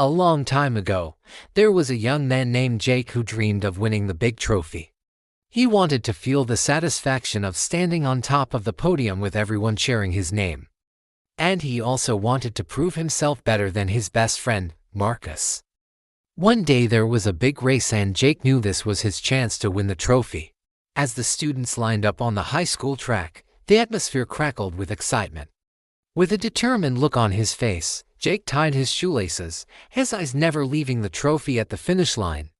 A long time ago, there was a young man named Jake who dreamed of winning the big trophy. He wanted to feel the satisfaction of standing on top of the podium with everyone cheering his name. And he also wanted to prove himself better than his best friend, Marcus. One day there was a big race and Jake knew this was his chance to win the trophy. As the students lined up on the high school track, the atmosphere crackled with excitement. With a determined look on his face, Jake tied his shoelaces, his eyes never leaving the trophy at the finish line.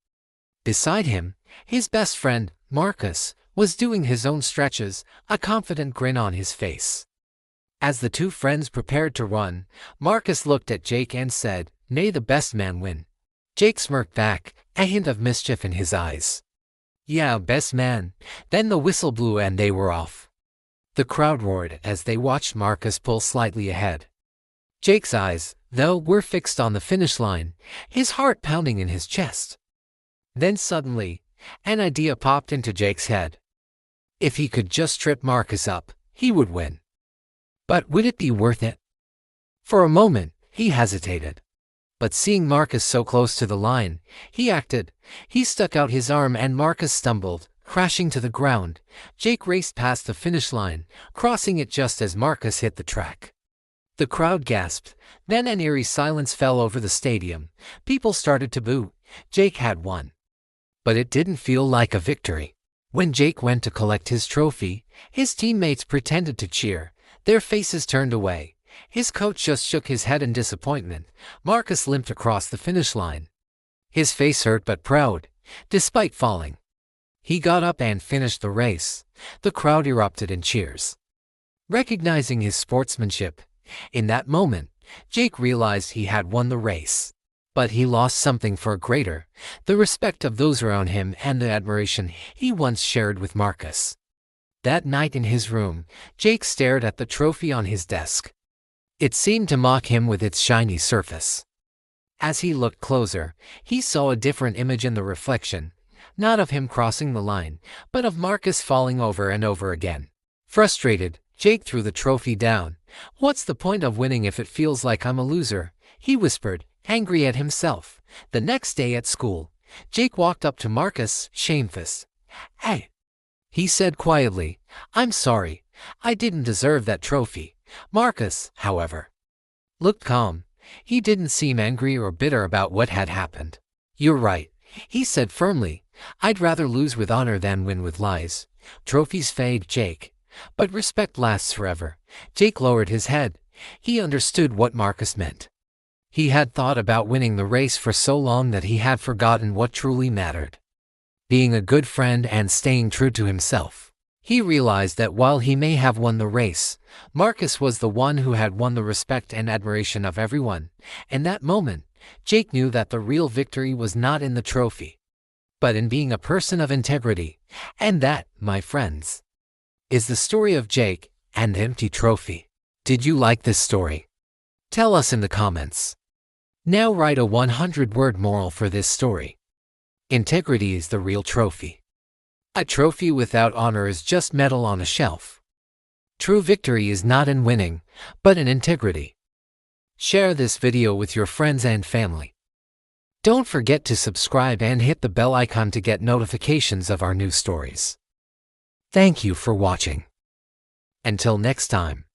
Beside him, his best friend, Marcus, was doing his own stretches, a confident grin on his face. As the two friends prepared to run, Marcus looked at Jake and said, "May the best man win." Jake smirked back, a hint of mischief in his eyes. "Yeah, best man." Then the whistle blew and they were off. The crowd roared as they watched Marcus pull slightly ahead. Jake's eyes, though, were fixed on the finish line, his heart pounding in his chest. Then suddenly, an idea popped into Jake's head. If he could just trip Marcus up, he would win. But would it be worth it? For a moment, he hesitated. But seeing Marcus so close to the line, he acted. He stuck out his arm and Marcus stumbled, crashing to the ground. Jake raced past the finish line, crossing it just as Marcus hit the track. The crowd gasped, then an eerie silence fell over the stadium. People started to boo. Jake had won. But it didn't feel like a victory. When Jake went to collect his trophy, his teammates pretended to cheer, their faces turned away. His coach just shook his head in disappointment. Marcus limped across the finish line. His face hurt but proud, despite falling. He got up and finished the race. The crowd erupted in cheers. Recognizing his sportsmanship, in that moment, Jake realized he had won the race. But he lost something far greater, the respect of those around him and the admiration he once shared with Marcus. That night in his room, Jake stared at the trophy on his desk. It seemed to mock him with its shiny surface. As he looked closer, he saw a different image in the reflection, not of him crossing the line, but of Marcus falling over and over again. Frustrated, Jake threw the trophy down. "What's the point of winning if it feels like I'm a loser?" he whispered, angry at himself. The next day at school, Jake walked up to Marcus, shamefaced. "Hey," he said quietly, "I'm sorry. I didn't deserve that trophy." Marcus, however, looked calm. He didn't seem angry or bitter about what had happened. "You're right," he said firmly. "I'd rather lose with honor than win with lies. Trophies fade, Jake, but respect lasts forever." Jake lowered his head. He understood what Marcus meant. He had thought about winning the race for so long that he had forgotten what truly mattered: being a good friend and staying true to himself. He realized that while he may have won the race, Marcus was the one who had won the respect and admiration of everyone. In that moment, Jake knew that the real victory was not in the trophy, but in being a person of integrity. And that, my friends, is the story of Jake and the empty trophy. Did you like this story? Tell us in the comments. Now write a 100-word moral for this story. Integrity is the real trophy. A trophy without honor is just metal on a shelf. True victory is not in winning, but in integrity. Share this video with your friends and family. Don't forget to subscribe and hit the bell icon to get notifications of our new stories. Thank you for watching. Until next time.